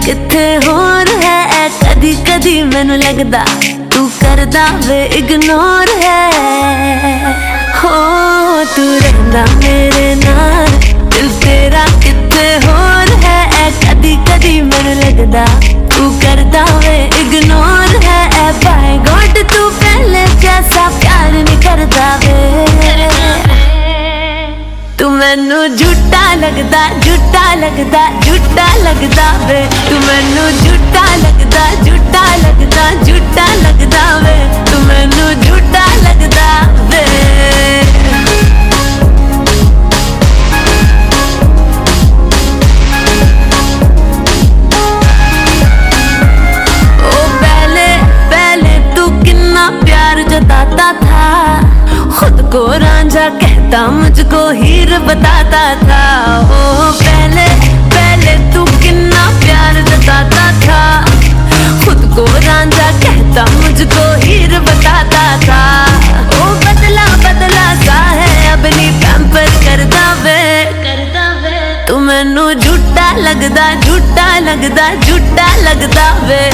किथे होर है। कदी कदी मैनू लगदा तू करदा वे इग्नोर है। हो तू रहंदा मेरे नाल, दिल तेरा किथे होर है। कदी कदी मैनू लगदा तू करदा वे इग्नोर है। बाय गॉड तू पहले जैसा प्यार नहीं करदा वे। तू मैनू झूठा लगदा, झूठा लगदा, झूठा लगदा वे। तू मैनू झूठा लगदा, झूठा लगदा, झूठा लगदा वे। तू मैनू झूठा लगदा वे। ओ पहले पहले तू कितना प्यार जताता था, खुद को रांझा कहता मुझको हीर बताता था। ओ पहले पहले तू कितना प्यार जताता था, खुद को रांझा कहता मुझको हीर बताता था। ओ बदला बदला सा है अब नी पैम्पर करदा वे। तू मैनू झूठा लगदा, झूठा लगदा, झूठा लगदा वे।